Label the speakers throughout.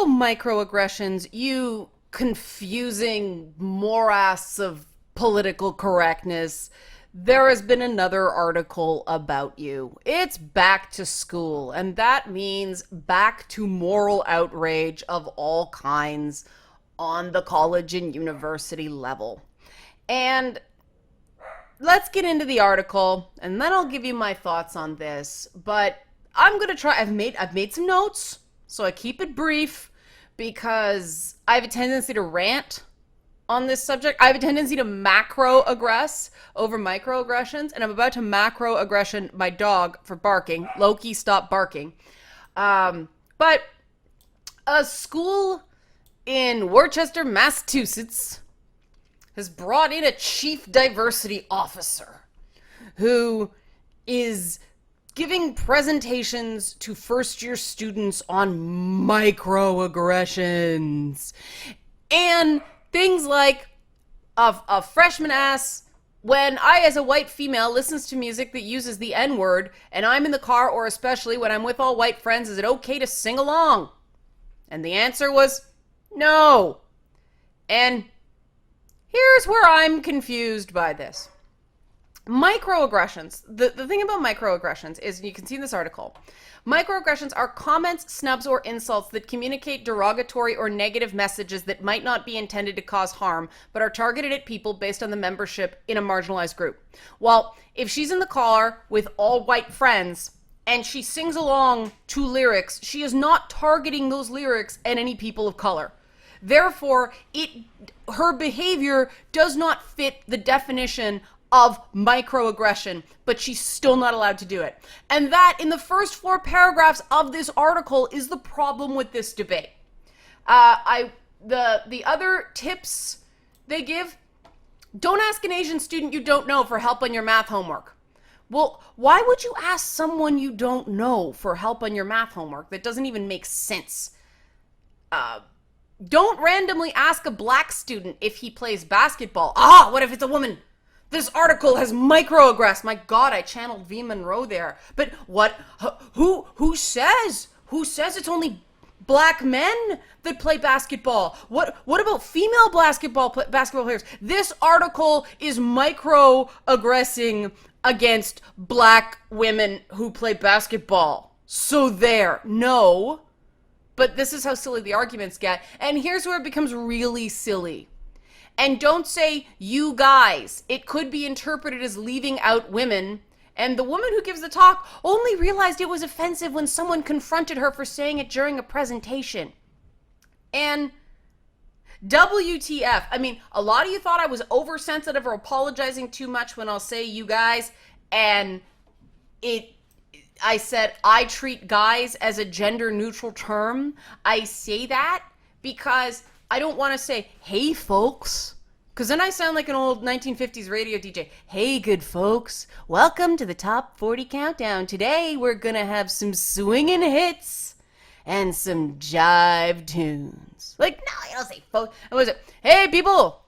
Speaker 1: Oh, microaggressions, you confusing morass of political correctness. There has been another article about you. It's back to school, and that means back to moral outrage of all kinds on the college and university level. And let's get into the article, and then I'll give you my thoughts on this. But I'm gonna try. I've made some notes, so I keep it brief because I have a tendency to rant on this subject. I have a tendency to macro aggress over microaggressions, and I'm about to macro aggression my dog for barking. Loki, stop barking. But a school in Worcester, Massachusetts has brought in a chief diversity officer who is giving presentations to first year students on microaggressions and things like a freshman asks, when I, as a white female, listens to music that uses the N-word and I'm in the car, or especially when I'm with all white friends, is it okay to sing along? And the answer was no. And here's where I'm confused by this. Microaggressions. The thing about microaggressions is, you can see in this article, microaggressions are comments, snubs, or insults that communicate derogatory or negative messages that might not be intended to cause harm, but are targeted at people based on the membership in a marginalized group. Well, if she's in the car with all white friends and she sings along to lyrics, she is not targeting those lyrics at any people of color. Therefore, her behavior does not fit the definition of microaggression, but she's still not allowed to do it. And that, in the first 4 paragraphs of this article, is the problem with this debate. The other tips they give: don't ask an Asian student you don't know for help on your math homework. Well, why would you ask someone you don't know for help on your math homework? That doesn't even make sense. Don't randomly ask a black student if he plays basketball. What if it's a woman? This article has microaggressed. My God, I channeled V. Monroe there. But what? Who says? Who says it's only black men that play basketball? What about female basketball players? This article is microaggressing against black women who play basketball. So there. No. But this is how silly the arguments get. And here's where it becomes really silly. And don't say, you guys. It could be interpreted as leaving out women. And the woman who gives the talk only realized it was offensive when someone confronted her for saying it during a presentation. And WTF. I mean, a lot of you thought I was oversensitive or apologizing too much when I'll say you guys. And I said I treat guys as a gender neutral term. I say that because I don't want to say, hey, folks, because then I sound like an old 1950s radio DJ. Hey, good folks, welcome to the Top 40 Countdown. Today, we're going to have some swinging hits and some jive tunes. Like, no, I don't say folks. What was it? Hey, people.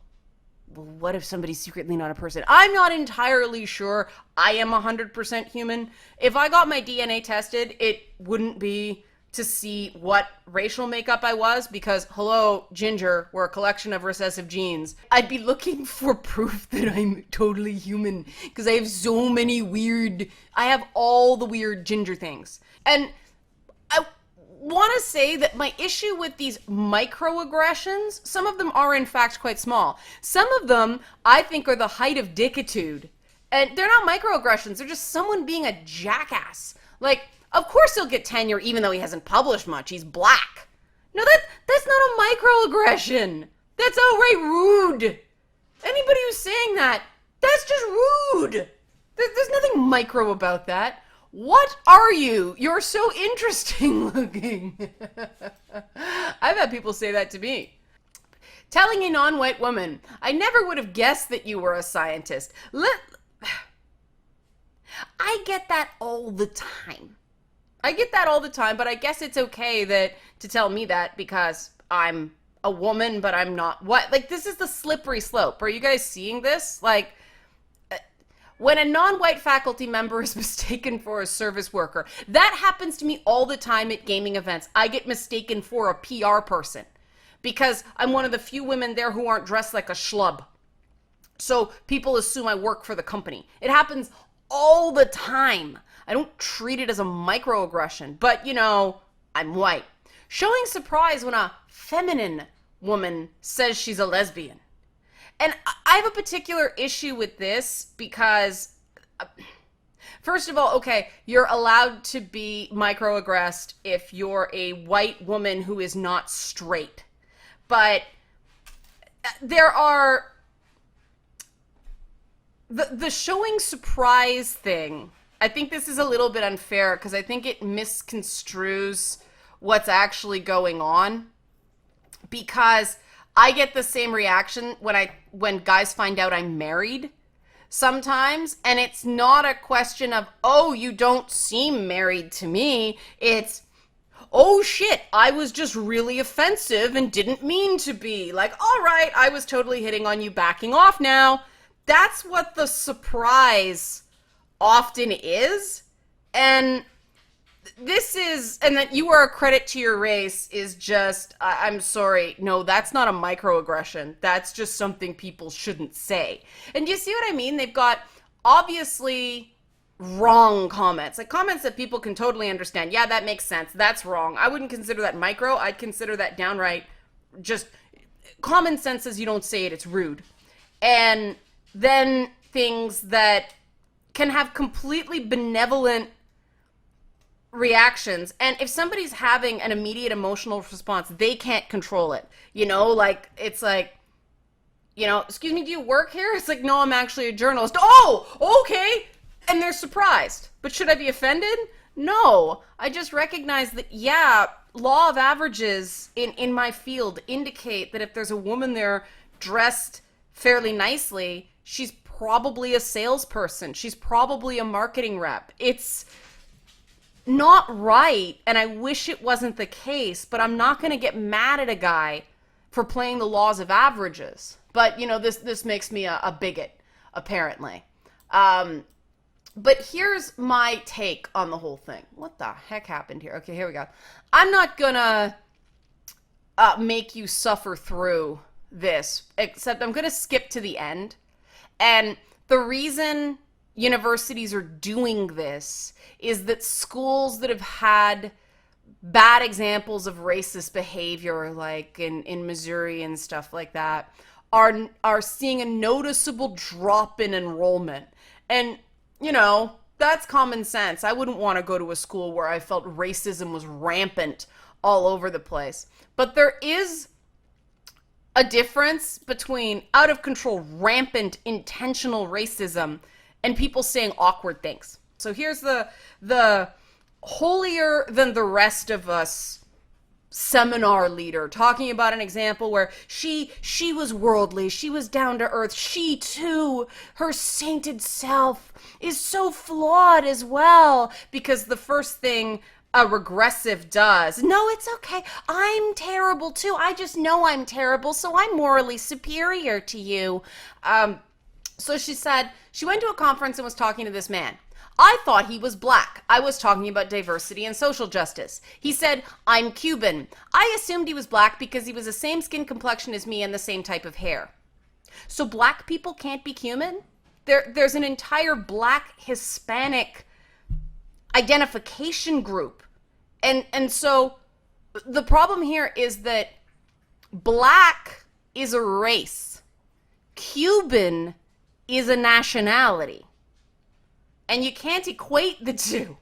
Speaker 1: Well, what if somebody's secretly not a person? I'm not entirely sure I am 100% human. If I got my DNA tested, it wouldn't be to see what racial makeup I was, because, hello, ginger, we're a collection of recessive genes. I'd be looking for proof that I'm totally human, because I have so many I have all the weird ginger things. And I want to say that my issue with these microaggressions, some of them are in fact quite small. Some of them I think are the height of dickitude. And they're not microaggressions, they're just someone being a jackass. Like, of course he'll get tenure even though he hasn't published much. He's black. No, that's not a microaggression. That's outright rude. Anybody who's saying that, that's just rude. There's nothing micro about that. What are you? You're so interesting looking. I've had people say that to me. Telling a non-white woman, I never would have guessed that you were a scientist. I get that all the time. But I guess it's okay to tell me that because I'm a woman, but I'm not what? Like, this is the slippery slope. Are you guys seeing this? Like, when a non-white faculty member is mistaken for a service worker. That happens to me all the time at gaming events. I get mistaken for a PR person because I'm one of the few women there who aren't dressed like a schlub. So people assume I work for the company. It happens all the time. I don't treat it as a microaggression, but you know, I'm white. Showing surprise when a feminine woman says she's a lesbian. And I have a particular issue with this because, first of all, okay, you're allowed to be microaggressed if you're a white woman who is not straight. But there are... The showing surprise thing, I think this is a little bit unfair because I think it misconstrues what's actually going on. Because I get the same reaction when guys find out I'm married sometimes, and it's not a question of, oh, you don't seem married to me. It's, oh shit, I was just really offensive and didn't mean to be. Like, all right, I was totally hitting on you, backing off now. That's what the surprise often is. And this is, and that you are a credit to your race is just, I'm sorry, no, that's not a microaggression. That's just something people shouldn't say. And do you see what I mean? They've got obviously wrong comments, like comments that people can totally understand. Yeah, that makes sense. That's wrong. I wouldn't consider that micro. I'd consider that downright just common sense says you don't say it, it's rude. And then things that can have completely benevolent reactions, and if somebody's having an immediate emotional response, they can't control it. You know, like, it's like, you know, excuse me, do you work here? It's like, no, I'm actually a journalist. Oh, okay. And they're surprised. But should I be offended? No. I just recognize that, yeah, law of averages in my field indicate that if there's a woman there dressed fairly nicely, she's probably a salesperson. She's probably a marketing rep. It's not right, and I wish it wasn't the case, but I'm not going to get mad at a guy for playing the laws of averages. But, you know, this makes me a bigot, apparently. But here's my take on the whole thing. What the heck happened here? Okay, here we go. I'm not going to make you suffer through this, except I'm going to skip to the end. And the reason universities are doing this is that schools that have had bad examples of racist behavior, like in Missouri and stuff like that, are seeing a noticeable drop in enrollment. And, you know, that's common sense. I wouldn't want to go to a school where I felt racism was rampant all over the place. But there is a difference between out of control, rampant, intentional racism and people saying awkward things. So here's the holier than the rest of us seminar leader talking about an example where she was worldly, she was down to earth, she too, her sainted self is so flawed as well, because the first thing a regressive does, no, it's okay, I'm terrible too, I just know I'm terrible, so I'm morally superior to you. So she said she went to a conference and was talking to this man. I thought he was black. I was talking about diversity and social justice. He said, I'm Cuban. I assumed he was black because he was the same skin complexion as me and the same type of hair. So black people can't be Cuban? There's an entire black Hispanic identification group. And so the problem here is that black is a race. Cuban is a nationality. And you can't equate the two.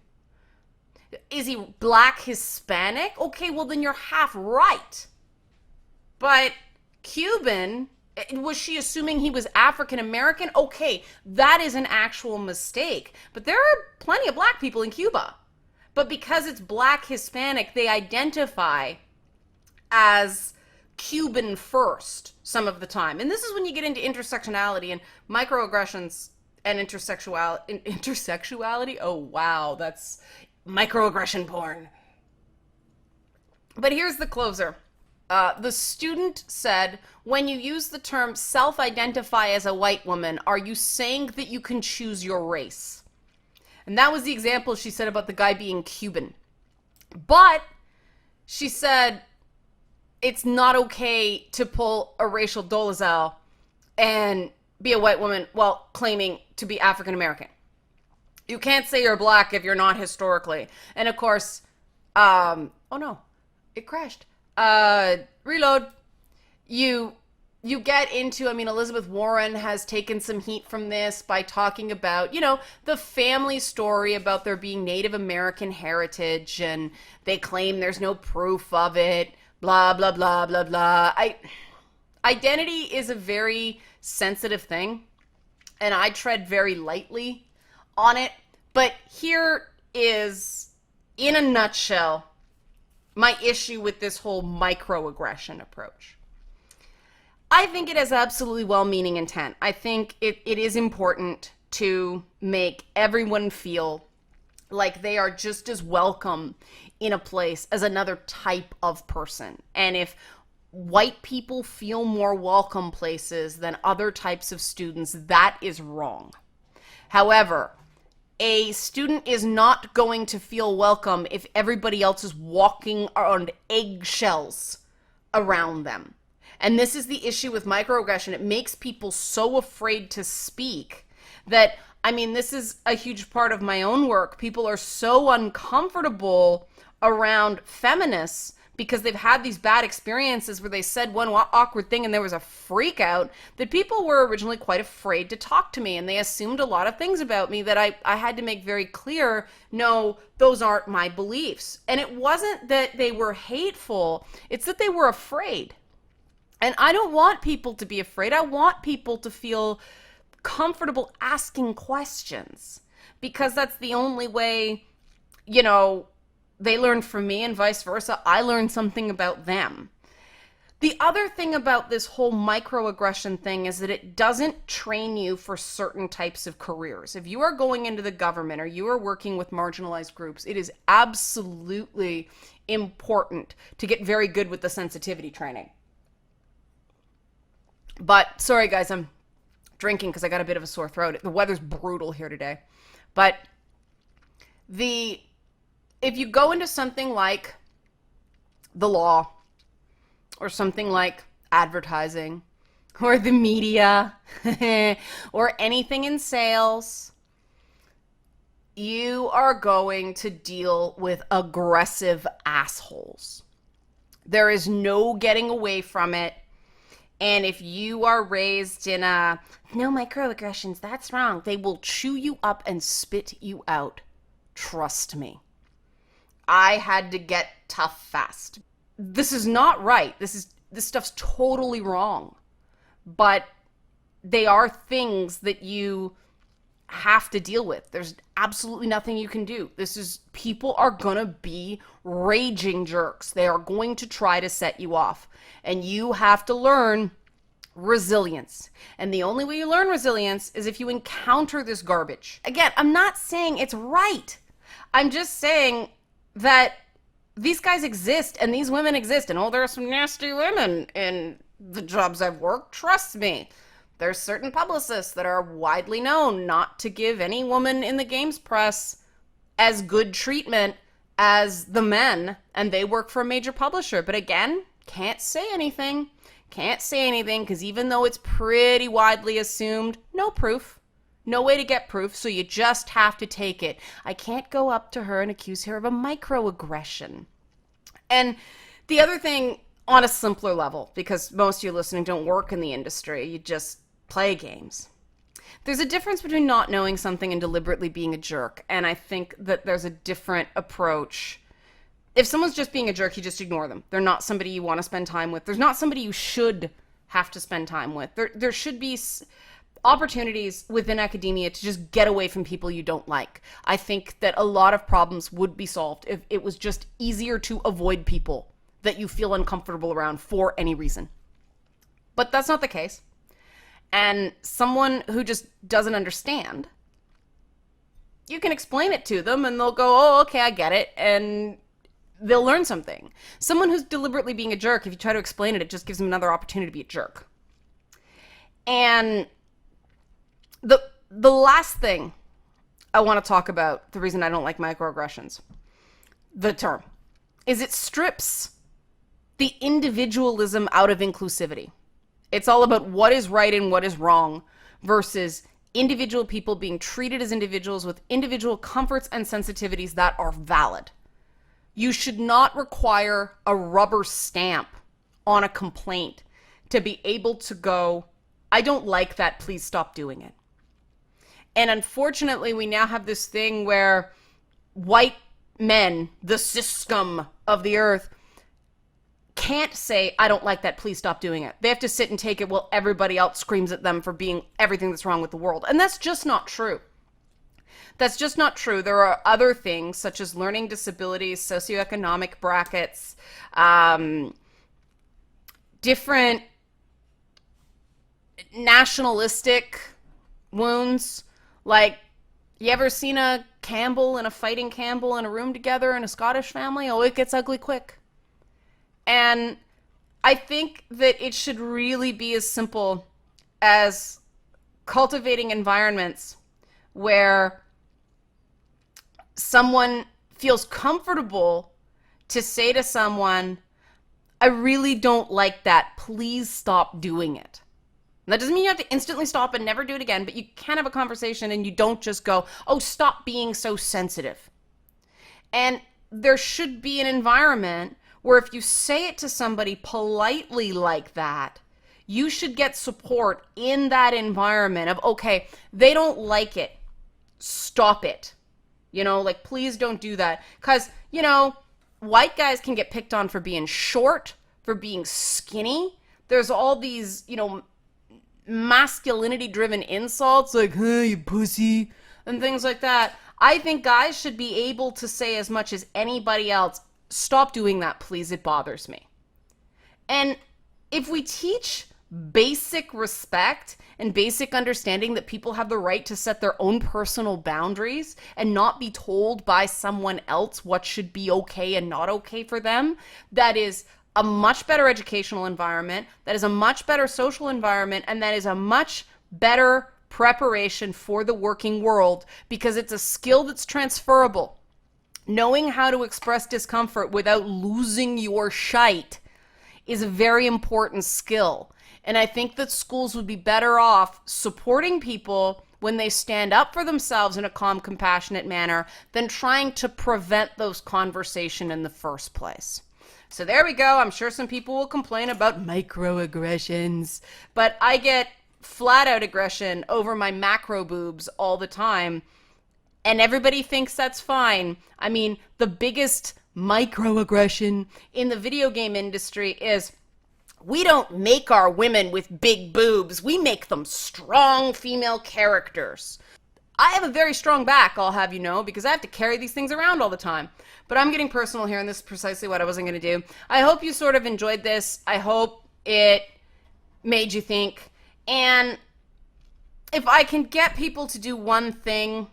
Speaker 1: Is he black Hispanic? Okay, well then you're half right. But Cuban, was she assuming he was African American? Okay, that is an actual mistake. But there are plenty of black people in Cuba. But because it's black Hispanic, they identify as Cuban first some of the time. And this is when you get into intersectionality and microaggressions and intersexuality. Oh, wow, that's microaggression porn. But here's the closer. The student said, when you use the term self-identify as a white woman, are you saying that you can choose your race? And that was the example she said about the guy being Cuban. But she said it's not okay to pull a racial dolezal and be a white woman while claiming to be African American. You can't say you're black if you're not historically. And of course, oh no, it crashed. Reload. You get into, I mean, Elizabeth Warren has taken some heat from this by talking about, the family story about there being Native American heritage, and they claim there's no proof of it, blah, blah, blah, blah, blah. Identity is a very sensitive thing, and I tread very lightly on it. But here is, in a nutshell, my issue with this whole microaggression approach. I think it has absolutely well-meaning intent. I think it is important to make everyone feel like they are just as welcome in a place as another type of person. And if white people feel more welcome places than other types of students, that is wrong. However, a student is not going to feel welcome if everybody else is walking on eggshells around them. And this is the issue with microaggression. It makes people so afraid to speak that, I mean, this is a huge part of my own work. People are so uncomfortable around feminists because they've had these bad experiences where they said one awkward thing and there was a freak out, that people were originally quite afraid to talk to me, and they assumed a lot of things about me that I had to make very clear, no, those aren't my beliefs. And it wasn't that they were hateful, it's that they were afraid. And I don't want people to be afraid. I want people to feel comfortable asking questions, because that's the only way, they learn from me and vice versa. I learn something about them. The other thing about this whole microaggression thing is that it doesn't train you for certain types of careers. If you are going into the government or you are working with marginalized groups, it is absolutely important to get very good with the sensitivity training. But sorry guys, I'm drinking because I got a bit of a sore throat. The weather's brutal here today. But if you go into something like the law or something like advertising or the media or anything in sales, you are going to deal with aggressive assholes. There is no getting away from it. And if you are raised in no microaggressions, that's wrong, they will chew you up and spit you out. Trust me. I had to get tough fast. This is not right. This stuff's totally wrong. But they are things that you have to deal with. There's absolutely nothing you can do. People are gonna be raging jerks. They are going to try to set you off. And you have to learn resilience. And the only way you learn resilience is if you encounter this garbage. Again, I'm not saying it's right. I'm just saying that these guys exist and these women exist, and there are some nasty women in the jobs I've worked. Trust me. There's certain publicists that are widely known not to give any woman in the games press as good treatment as the men, and they work for a major publisher. But again, can't say anything. Can't say anything because even though it's pretty widely assumed, no proof. No way to get proof, so you just have to take it. I can't go up to her and accuse her of a microaggression. And the other thing, on a simpler level, because most of you listening don't work in the industry, you just play games. There's a difference between not knowing something and deliberately being a jerk, and I think that there's a different approach. If someone's just being a jerk, you just ignore them. They're not somebody you want to spend time with. There's not somebody you should have to spend time with. There should be opportunities within academia to just get away from people you don't like. I think that a lot of problems would be solved if it was just easier to avoid people that you feel uncomfortable around for any reason. But that's not the case. And someone who just doesn't understand, you can explain it to them and they'll go, oh, okay, I get it. And they'll learn something. Someone who's deliberately being a jerk, if you try to explain it, it just gives them another opportunity to be a jerk. And the last thing I want to talk about, the reason I don't like microaggressions, the term, is it strips the individualism out of inclusivity. It's all about what is right and what is wrong versus individual people being treated as individuals with individual comforts and sensitivities that are valid. You should not require a rubber stamp on a complaint to be able to go, I don't like that, please stop doing it. And unfortunately, we now have this thing where white men, the system of the earth, can't say, I don't like that, please stop doing it. They have to sit and take it while everybody else screams at them for being everything that's wrong with the world. And that's just not true. That's just not true. There are other things such as learning disabilities, socioeconomic brackets, different nationalistic wounds. Like, you ever seen a Campbell and a fighting Campbell in a room together in a Scottish family? Oh, it gets ugly quick. And I think that it should really be as simple as cultivating environments where someone feels comfortable to say to someone, I really don't like that, please stop doing it. And that doesn't mean you have to instantly stop and never do it again, but you can have a conversation and you don't just go, oh, stop being so sensitive. And there should be an environment where if you say it to somebody politely like that, you should get support in that environment of, okay, they don't like it, stop it. You know, like, please don't do that. Because, you know, white guys can get picked on for being short, for being skinny. There's all these, you know, masculinity-driven insults like, hey, you pussy, and things like that. I think guys should be able to say as much as anybody else, stop doing that, please, it bothers me. And if we teach basic respect and basic understanding that people have the right to set their own personal boundaries and not be told by someone else what should be okay and not okay for them, that is a much better educational environment, that is a much better social environment, and that is a much better preparation for the working world, because it's a skill that's transferable. Knowing how to express discomfort without losing your shite is a very important skill. And I think that schools would be better off supporting people when they stand up for themselves in a calm, compassionate manner than trying to prevent those conversations in the first place. So there we go. I'm sure some people will complain about microaggressions, but I get flat out aggression over my Macroboobs all the time. And everybody thinks that's fine. I mean, the biggest microaggression in the video game industry is we don't make our women with big boobs. We make them strong female characters. I have a very strong back, I'll have you know, because I have to carry these things around all the time. But I'm getting personal here, and this is precisely what I wasn't going to do. I hope you sort of enjoyed this. I hope it made you think. And if I can get people to do one thing,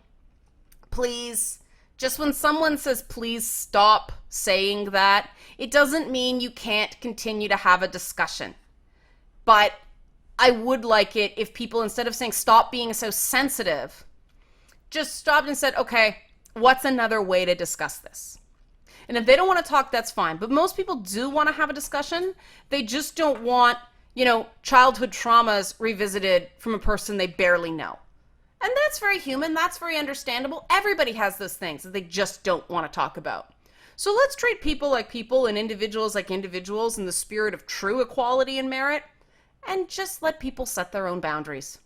Speaker 1: please, just when someone says please stop saying that, it doesn't mean you can't continue to have a discussion. But I would like it if people, instead of saying stop being so sensitive, just stopped and said, okay, what's another way to discuss this? And if they don't want to talk, that's fine. But most people do want to have a discussion. They just don't want, you know, childhood traumas revisited from a person they barely know. And that's very human. That's very understandable. Everybody has those things that they just don't want to talk about. So let's treat people like people and individuals like individuals in the spirit of true equality and merit, and just let people set their own boundaries.